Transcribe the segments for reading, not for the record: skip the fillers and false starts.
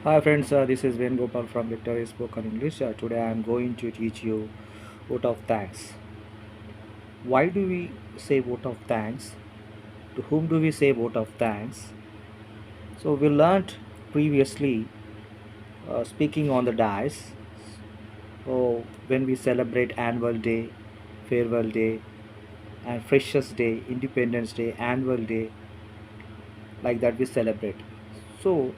Hi friends, this is Gopal from Victoria Spoken English. Today I am going to teach you vote of thanks. Why do we say vote of thanks? To whom do we say vote of thanks? So we learnt previously speaking on the dice. So when we celebrate annual day, farewell day, and freshers day, Independence Day, annual day, like that we celebrate. So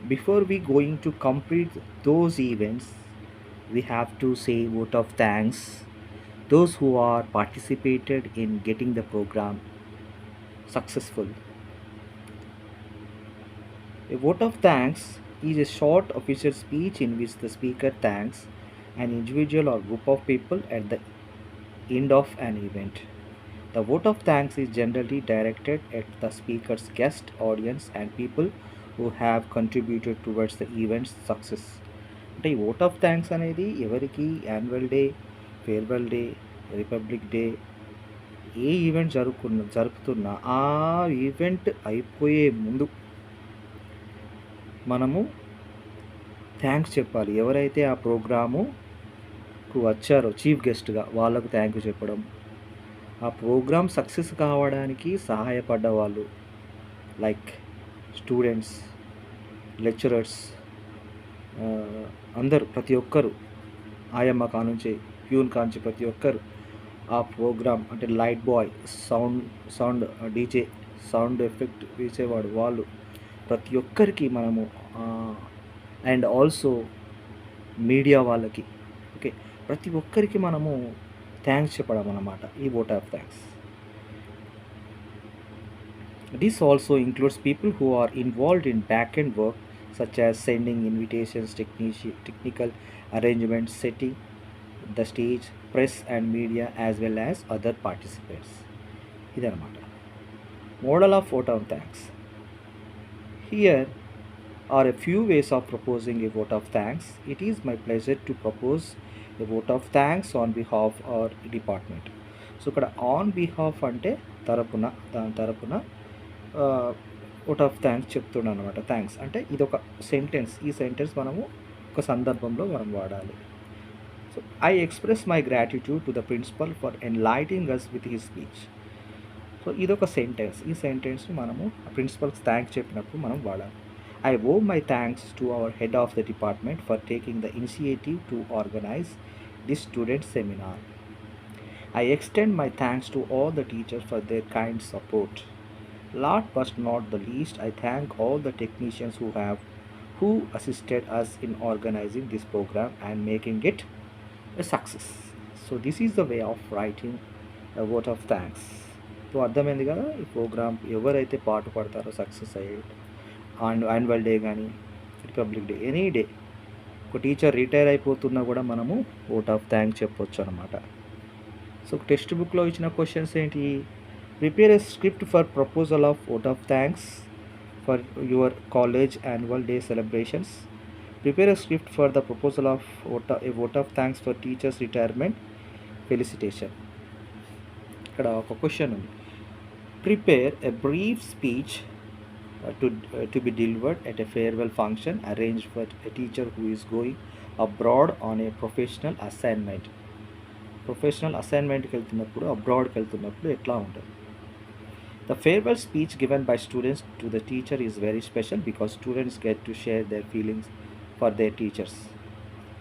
before we going to complete those events, we have to say vote of thanks those who are participated in getting the program successful. A vote of thanks is a short official speech in which the speaker thanks an individual or group of people at the end of an event. The vote of thanks is generally directed at the speaker's guest audience and people who have contributed towards the event's success. అంటే ఈ vote of thanks అనేది ఎవరికి annual day, farewell day, republic day ఏ event జరుపుతున్నా ఆ event అయిపోయే ముందు మనము థ్యాంక్స్ చెప్పాలి. ఎవరైతే ఆ ప్రోగ్రాముకు వచ్చారో చీఫ్ గెస్ట్గా వాళ్ళకు థ్యాంక్ యూ చెప్పడం, ఆ ప్రోగ్రామ్ సక్సెస్ కావడానికి సహాయపడ్డ వాళ్ళు లైక్ స్టూడెంట్స్, లెక్చరర్స్, అందరూ ప్రతి ఒక్కరు ఆయమ్మ కానుంచి ప్యూన్ కాంచి ప్రతి ఒక్కరు ఆ ప్రోగ్రామ్ అంటే light boy, sound DJ, sound effect వేసేవాడు వాళ్ళు ప్రతి ఒక్కరికి మనము అండ్ ఆల్సో మీడియా వాళ్ళకి ఓకే ప్రతి ఒక్కరికి మనము థ్యాంక్స్ చెప్పడం అన్నమాట ఈ vote of thanks. This also includes people who are involved in back-end work such as sending invitations, technical arrangements, setting the stage, press and media as well as other participants. ఇదన్నమాట model of vote of thanks. Here are a few ways of proposing a vote of thanks. It is my pleasure to propose a vote of thanks on behalf of our department. So ఇక్కడ on behalf అంటే తరపున, దాని తరపున vote of thanks చెప్తున్నాను అనమాట. Thanks అంటే ఇది ఒక సెంటెన్స్, ఈ సెంటెన్స్ మనము ఒక సందర్భంలో మనం వాడాలి. So I express my gratitude to the principal for enlightening us with his speech. So ఇదొక సెంటెన్స్, ఈ సెంటెన్స్ని మనము ప్రిన్సిపల్కి థ్యాంక్స్ చెప్పినప్పుడు మనం వాడాలి. I owe my thanks to our head of the department for taking the initiative to organize this student seminar. I extend my thanks to all the teachers for their kind support. Last but not the least, I thank all the technicians who assisted us in organizing this program and making it a success. So this is the way of writing a vote of thanks. So అర్థమైంది కదా, ఈ programme ఎవరైతే పాటు పడతారో success అయ్యే annual day కానీ republic day, any day. ఒక teacher retire అయిపోతున్నా కూడా మనము ఓట్ ఆఫ్ థ్యాంక్స్ చెప్పొచ్చు అనమాట. సో టెక్స్ట్ బుక్లో ఇచ్చిన క్వశ్చన్స్ ఏంటి? Prepare a script for proposal of vote of thanks for your college annual day celebrations. Prepare a script for the proposal of vote of thanks for teachers retirement felicitation. ఇక్కడ ఒక question ఉంది. Prepare a brief speech to be delivered at a farewell function arranged for a teacher who is going abroad on a professional assignment. Professional అసైన్మెంట్కి వెళ్తున్నప్పుడు, అబ్రాడ్కి వెళ్తున్నప్పుడు ఎట్లా ఉంటుంది? The farewell speech given by students to the teacher is very special because students get to share their feelings for their teachers.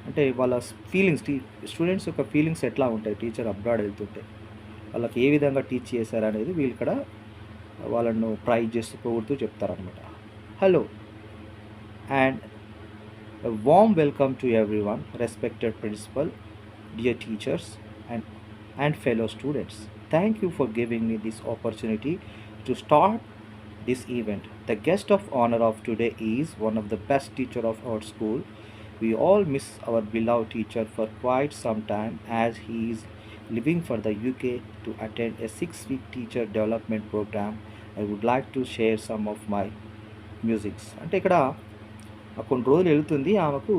అంటే వాళ్ళ feelings, students యొక్క feelings ఎట్లా ఉంటాయి టీచర్ అబ్రాడ్ వెళ్తుంటే, వాళ్ళకి ఏ విధంగా టీచ్ చేశారు అనేది వీళ్ళు ఇక్కడ వాళ్ళను ప్రైజ్ చేస్తూ పొగుడుతూ చెప్తారనమాట. Hello and warm welcome to everyone, respected principal, dear teachers and fellow students. Thank you for giving me this opportunity to start this event. The guest of honor of today is one of the best teacher of our school. We all miss our beloved teacher for quite some time as he is living for the UK to attend a 6-week teacher development program. I would like to share some of my musics. అంటే ఇక్కడ కొన్ని రోజులు వెళుతుంది, ఆమెకు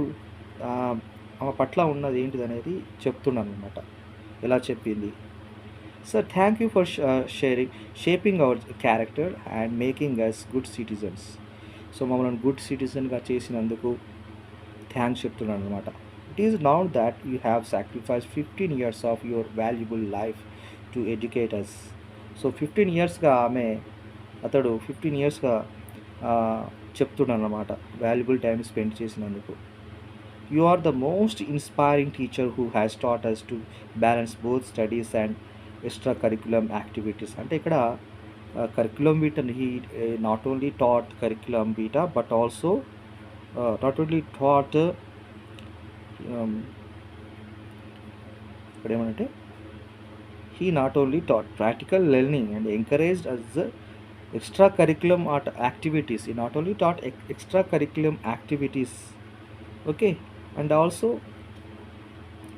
ఆమె పట్ల ఉన్నది ఏంటిది అనేది చెప్తున్నాను అనమాట. ఎలా చెప్పింది? Sir thank you for shaping our character and making us good citizens. So మమ్మల్ని గుడ్ సిటిజన్గా చేసినందుకు థ్యాంక్స్ చెప్తున్నాను అనమాట. It is not that you have sacrifice 15 years of your valuable life to educate us. So 15 yearsగా అతడు 15 yearsగా చెప్తున్నాను అనమాట, వాల్యుబుల్ టైం స్పెండ్ చేసినందుకు. You are the most inspiring teacher who has taught us to balance both studies and extra curriculum activities. అంటే ఇక్కడ curriculum beta he not only taught curriculum beta but also not only taught ఇక్కడ ఏమంటే he not only taught practical learning and encouraged us the extra curriculum activities. He not only taught extra curriculum activities, okay, and also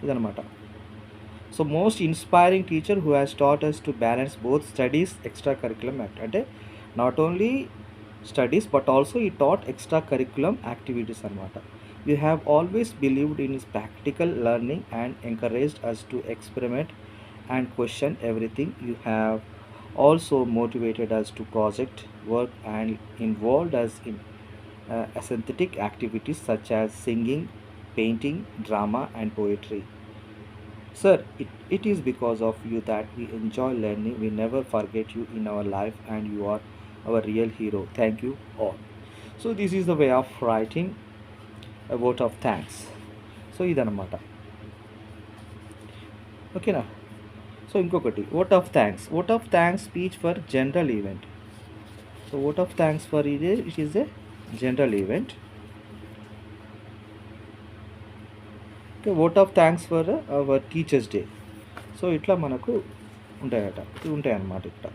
idanamata. So most inspiring teacher who has taught us to balance both studies extra curriculum అంటే not only studies but also he taught extra curriculum activities anamata. You have always believed in his practical learning and encouraged us to experiment and question everything. You have also motivated us to project work and involved us in aesthetic activities such as singing, painting, drama, and poetry. Sir, it is because of you that we enjoy learning. We never forget you in our life, and you are our real hero. Thank you all. So, this is the way of writing a vote of thanks. So, idanamata. Okay, na? So ఇంకొకటి vote of thanks speech for general event. So vote of thanks for it is a general event. Okay, vote of thanks for our teachers day. So ఇట్లా మనకు ఉంటాయన్నమాట. ఇట్లా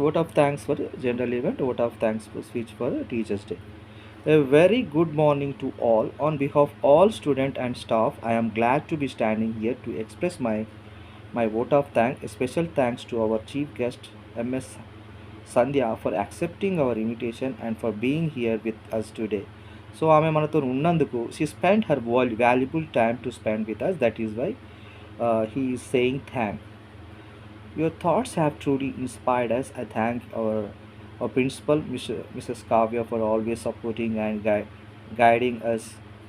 vote of thanks for general event, vote of thanks speech for teachers day. A very good morning to all. On behalf of all students and staff, I am glad to be standing here to express my vote of thanks. A special thanks to our chief guest, MS Sandhya, for accepting our invitation and for being here with us today. So, ఆమె మనతో ఉన్నందుకు, she spent her valuable time to spend with us. That is why he is saying thank. Your thoughts have truly inspired us. I thank our principal, Mrs. Kavya, for always supporting and guiding us.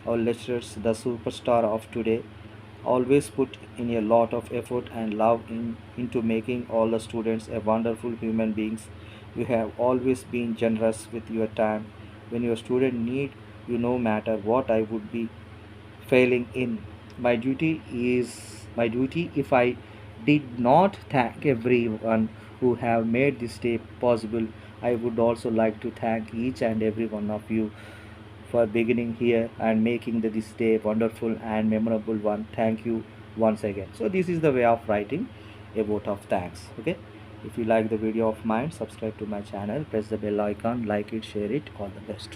Our lecturers, the superstar of today, always put in a lot of effort and love into making all the students a wonderful human beings. You have always been generous with your time. When your student need you, no matter what I would be failing in. My duty if I did not thank everyone who have made this day possible. I would also like to thank each and every one of you for beginning here and making this day wonderful and memorable one. Thank you once again. So this is the way of writing a vote of thanks. Okay, if you like the video of mine, subscribe to my channel, press the bell icon, like it, share it. All the best.